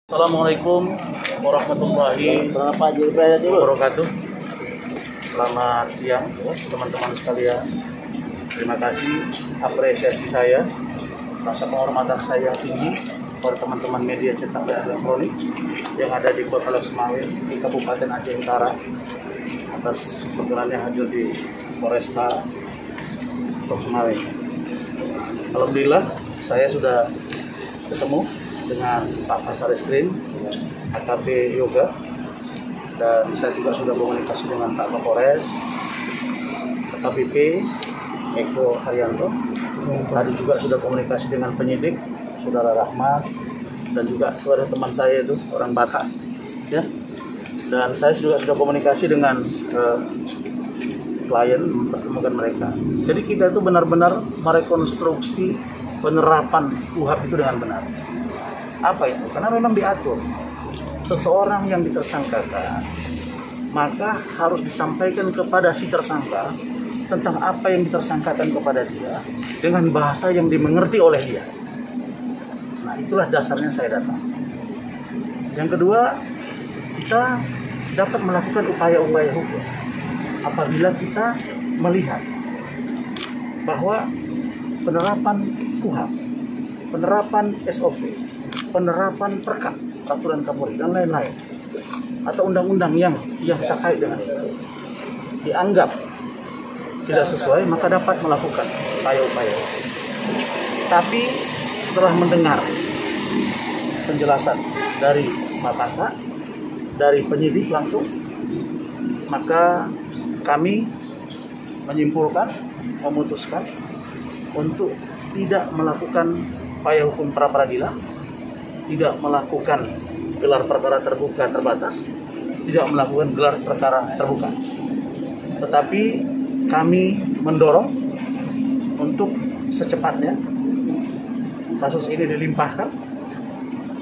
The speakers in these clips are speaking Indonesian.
Assalamualaikum warahmatullahi wabarakatuh. Selamat siang teman-teman sekalian. Terima kasih apresiasi saya, rasa penghormatan saya yang tinggi kepada teman-teman media cetak dan elektronik yang ada di Kota Loksmawe di Kabupaten Aceh Utara atas kebetulannya hadir di Polresta Loksmawe. Alhamdulillah saya sudah ketemu dengan Pak Kasareskrim, AKP Yoga, dan saya juga sudah komunikasi dengan Pak Kapolres, AKBP Eko Haryanto. Tadi juga sudah komunikasi dengan penyidik, Saudara Rahmat, dan juga saudara teman saya itu orang Batak, ya. Dan saya juga sudah komunikasi dengan klien, mempertemukan mereka. Jadi kita itu benar-benar merekonstruksi penerapan UHAP itu dengan benar. Apa itu? Karena memang diatur seseorang yang ditersangkakan, maka harus disampaikan kepada si tersangka tentang apa yang ditersangkakan kepada dia dengan bahasa yang dimengerti oleh dia. Nah, itulah dasarnya saya datang. Yang kedua, kita dapat melakukan upaya-upaya hukum apabila kita melihat bahwa penerapan UHAP, penerapan SOP, penerapan perkap, peraturan Kapolri dan lain-lain, atau undang-undang yang terkait dengan itu dianggap tidak sesuai, maka dapat melakukan upaya-upaya. Tapi setelah mendengar penjelasan dari Mapasa, dari penyidik langsung, maka kami menyimpulkan, memutuskan untuk tidak melakukan upaya hukum pra peradilan, tidak melakukan gelar perkara terbuka terbatas, tidak melakukan gelar perkara terbuka. Tetapi kami mendorong untuk secepatnya kasus ini dilimpahkan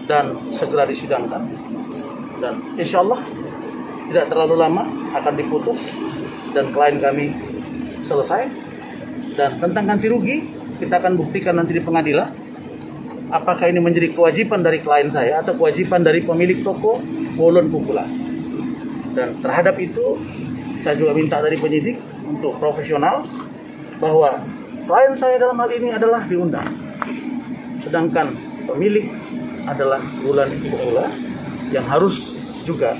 dan segera disidangkan. Dan insya Allah tidak terlalu lama akan diputus dan klien kami selesai. Dan tentang ganti rugi kita akan buktikan nanti di pengadilan. Apakah ini menjadi kewajiban dari klien saya atau kewajiban dari pemilik toko Bolon Pukulan. Dan terhadap itu saya juga minta dari penyidik untuk profesional bahwa klien saya dalam hal ini adalah diundang, sedangkan pemilik adalah Bulan Pukulan yang harus juga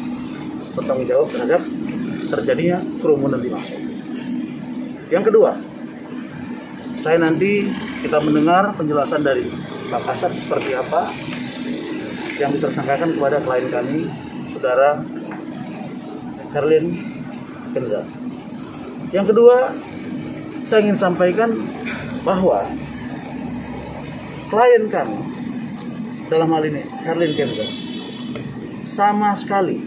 bertanggung jawab terhadap terjadinya kerumunan di masa. Yang kedua, saya nanti kita mendengar penjelasan dari Pak Kasat seperti apa yang ditersangkakan kepada klien kami, Saudara Herlin Kenza. Yang kedua, saya ingin sampaikan bahwa klien kami dalam hal ini Herlin Kenza sama sekali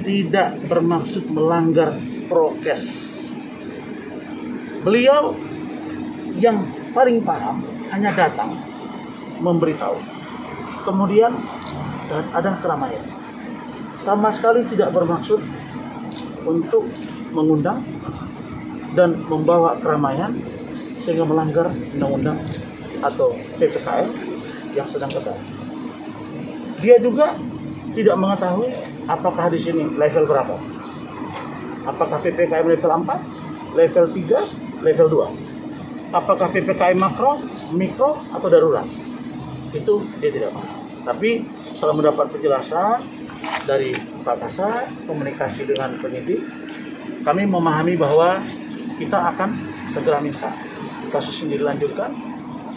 tidak bermaksud melanggar prokes. Beliau yang paling paham hanya datang memberitahu, kemudian ada keramaian, sama sekali tidak bermaksud untuk mengundang dan membawa keramaian sehingga melanggar undang-undang atau PPKM yang sedang ketat. Dia juga tidak mengetahui apakah di sini level berapa, apakah PPKM level 4, level 3, level 2. Apakah PPKM makro, mikro, atau darurat? Itu dia tidak paham. Tapi setelah mendapat penjelasan dari Pak Kasat, komunikasi dengan penyidik, kami memahami bahwa kita akan segera minta kasus ini dilanjutkan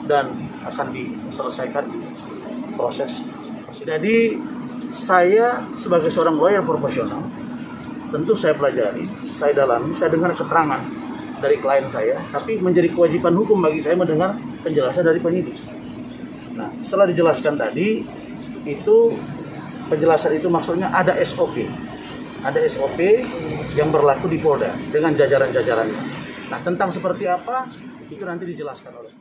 dan akan diselesaikan di proses. Jadi saya sebagai seorang lawyer profesional, tentu saya pelajari, saya dalami, saya dengar keterangan dari klien saya, tapi menjadi kewajiban hukum bagi saya mendengar penjelasan dari penyidik. Nah, setelah dijelaskan tadi, itu penjelasan itu maksudnya ada SOP yang berlaku di Polda dengan jajaran-jajarannya. Nah, tentang seperti apa itu nanti dijelaskan oleh